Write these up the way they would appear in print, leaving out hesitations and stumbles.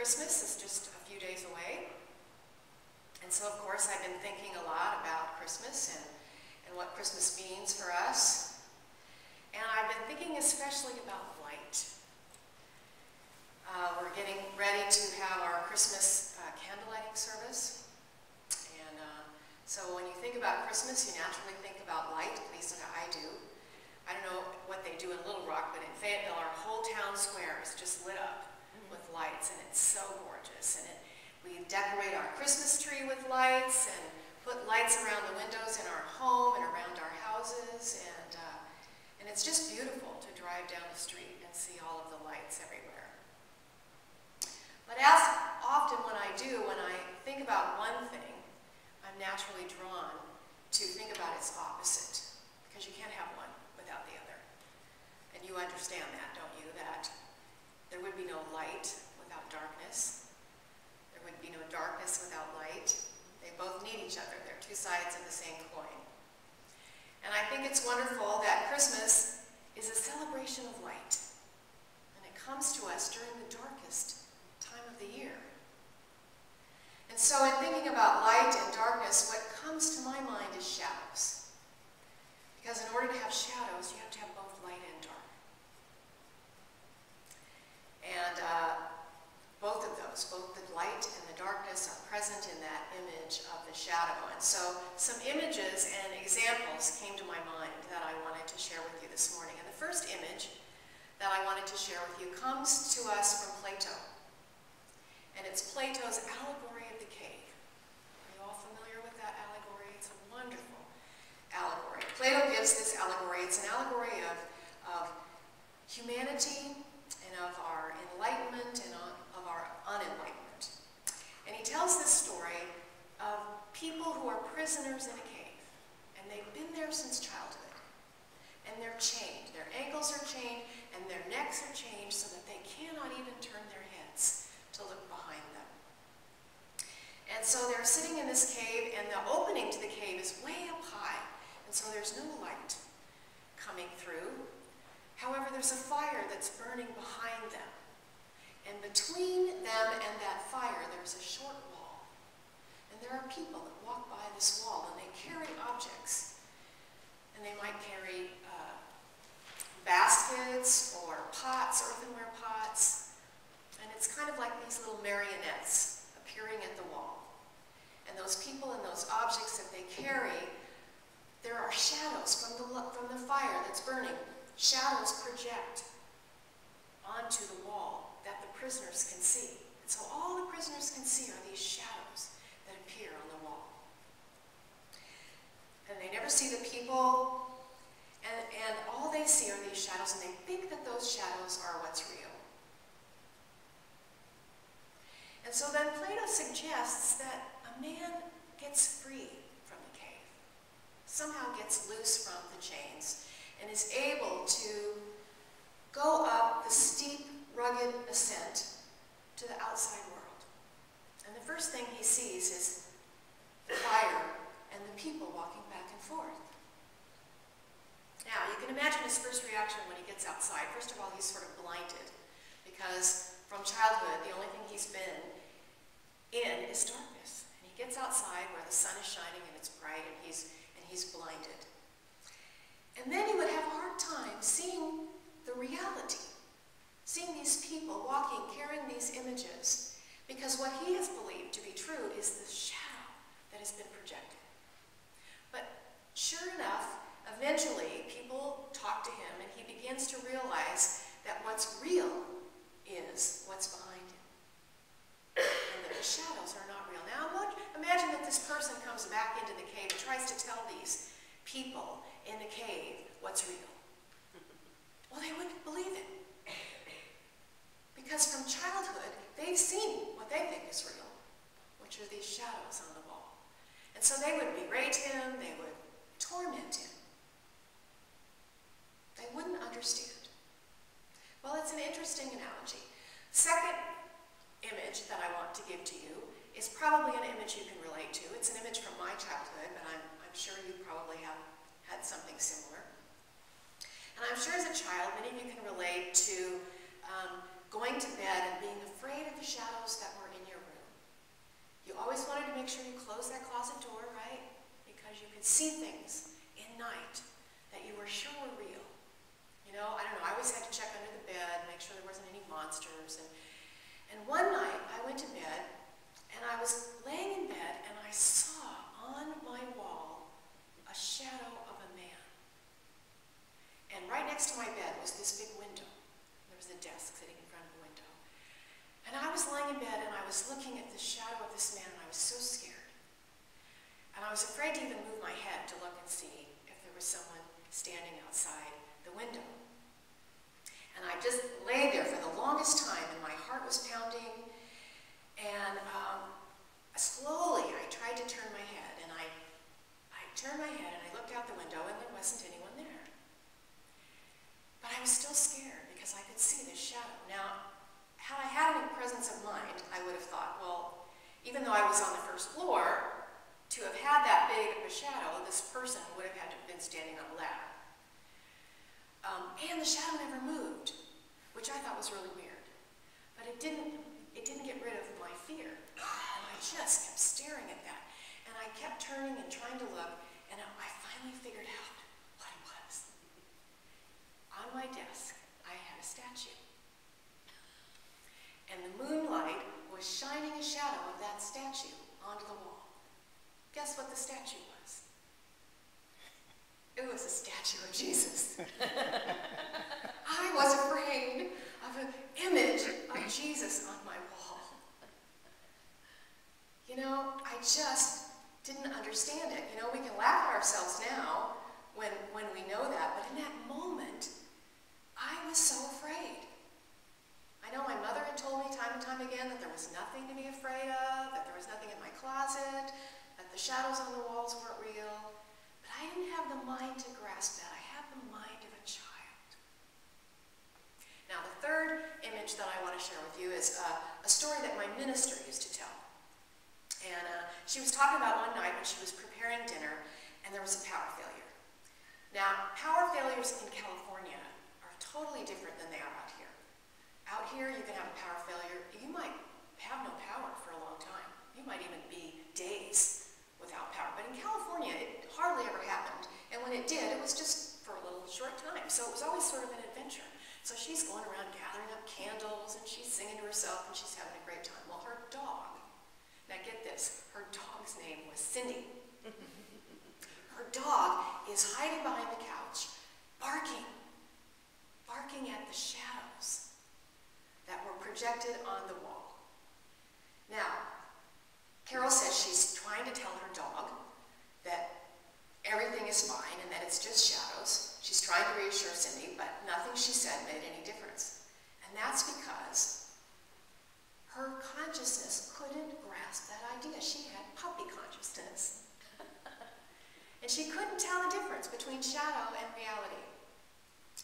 Christmas is just a few days away. And so, of course, I've been thinking a lot about Christmas and what Christmas means for us. And I've been thinking especially about light. We're getting ready to have our Christmas candle lighting service. And so when you think about Christmas, you naturally think about light, at least I do. I don't know what they do in Little Rock, but in Fayetteville, our whole town square is just lit up with lights, and it's so gorgeous. And we decorate our Christmas tree with lights and put lights around the windows in our home and around our houses, and it's just beautiful to drive down the street and see all of the lights everywhere. But as often when I think about one thing, I'm naturally drawn to think about its opposite, because you can't have one without the other. And you understand that, don't you? That there would be no light without darkness. There would be no darkness without light. They both need each other. They're two sides of the same coin. And I think it's wonderful that Christmas is a celebration of light. And it comes to us during the darkest time of the year. And so in thinking about light and darkness, what comes to my mind is shadows. Because in order to have shadows, you have to have both light and dark. And both of those, both the light and the darkness, are present in that image of the shadow. And so some images and examples came to my mind that I wanted to share with you this morning. And the first image that I wanted to share with you comes to us from Plato. And it's Plato's allegory of the cave. Are you all familiar with that allegory? It's a wonderful allegory. Plato gives this allegory. It's an allegory of humanity and of our enlightenment and of our unenlightenment. And he tells this story of people who are prisoners in a cave. And they've been there since childhood. And they're chained. Their ankles are chained and their necks are chained so that they cannot even turn their heads to look behind them. And so they're sitting in this cave, and the opening to the cave is way up high. And so there's no light coming through. However, there's a fire that's burning behind them. And between them and that fire, there's a short wall. And there are people that walk by this wall, and they carry objects. And they might carry baskets or pots, earthenware pots. And it's kind of like these little marionettes appearing at the wall. And those people and those objects that they carry, there are shadows from the fire that's burning. Shadows project onto the wall that the prisoners can see. And so all the prisoners can see are these shadows that appear on the wall. And they never see the people, and all they see are these shadows, and they think that those shadows are what's real. And so then Plato suggests that a man gets free from the cave, somehow gets loose from the chains, and is able to go up the steep, rugged ascent to the outside world. And the first thing he sees is the fire and the people walking back and forth. Now, you can imagine his first reaction when he gets outside. First of all, he's sort of blinded, because from childhood, the only thing he's been in is darkness. And he gets outside where the sun is shining and it's bright, and he's blinded. And then he would have a hard time seeing the reality, seeing these people walking, carrying these images, because what he has believed to be true is the shadow that has been projected. But sure enough, eventually people talk to him, and he begins to realize that what's real is what's behind him, and that the shadows are not real. Now imagine that this person comes back into the cave and tries to tell these people in the cave what's real. Well, they wouldn't believe it. Because from childhood, they've seen what they think is real, which are these shadows on the wall. And so they would berate him, they would torment him. They wouldn't understand. Well, it's an interesting analogy. Second image that I want to give to you is probably an image you can relate to. It's an image from my childhood, but I'm sure you probably have had something similar. And I'm sure as a child, many of you can relate to going to bed and being afraid of the shadows that were in your room. You always wanted to make sure you closed that closet door, right? Because you could see things in night that you were sure were real. You know, I don't know, I always had to check under the bed, make sure there wasn't any monsters. And one night I went to bed and I was laying in bed and I saw on my wall a shadow of a man. And right next to my bed was this big window. There was a desk sitting in front of the window. And I was lying in bed and I was looking at the shadow of this man and I was so scared. And I was afraid to even move my head to look and see if there was someone standing outside the window. And I just lay there for the longest time and my heart was pounding. And slowly I tried to turn my head and I turned my head and I looked out the window and there wasn't anyone there. But I was still scared because I could see this shadow. Now, had I had any presence of mind, I would have thought, well, even though I was on the first floor, to have had that big of a shadow, this person would have had to have been standing on a ladder. And the shadow never moved, which I thought was really weird. But it didn't get rid of my fear. And I just kept staring at that. And I kept turning and trying to look, and I finally figured out what it was. On my desk, I had a statue. And the moonlight was shining a shadow of that statue onto the wall. Guess what the statue was? It was a statue of Jesus. I was afraid of an image of Jesus on my wall. You know, I just didn't understand it. You know, we can laugh at ourselves now when we know that, but in that moment, I was so afraid. I know my mother had told me time and time again that there was nothing to be afraid of, that there was nothing in my closet, that the shadows on the walls weren't real, but I didn't have the mind to grasp that. I had the mind of a child. Now, the third image that I want to share with you is a story that my minister used to tell. And she was talking about one night when she was preparing dinner, and there was a power failure. Now, power failures in California are totally different than they are out here. Out here, you can have a power failure. You might have no power for a long time. You might even be days without power. But in California, it hardly ever happened. And when it did, it was just for a little short time. So it was always sort of an adventure. So she's going around gathering up candles, and she's singing to herself, and she's having a great time. Well, her dog, now get this, her dog's name was Cindy. Her dog is hiding behind the couch, barking at the shadows that were projected on the wall. Now, Carol says she's trying to tell her dog that everything is fine and that it's just shadows. She's trying to reassure Cindy, but nothing she said made any difference. And that's because her consciousness couldn't grasp that idea. She had puppy consciousness. And she couldn't tell the difference between shadow and reality.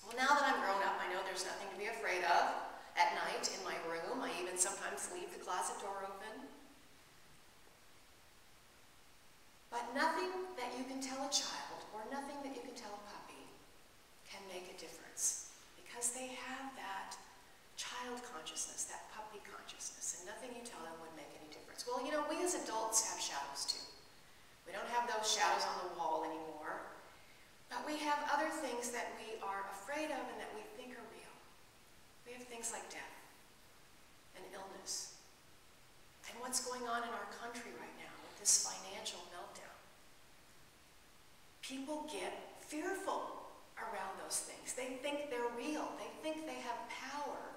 Well, now that I'm grown up, I know there's nothing to be afraid of. At night in my room, I even sometimes leave the closet door open. But nothing that you can tell a child or nothing that you can tell a puppy can make a difference because they have that child consciousness, that puppy consciousness, and nothing you tell them would make any difference. Well, you know, we as adults have shadows too. We don't have those shadows on the wall anymore, but we have other things that we are afraid of and that we think are real. We have things like death and illness and what's going on in our country right now with this financial meltdown. People get fearful around those things. They think they're real. They think they have power.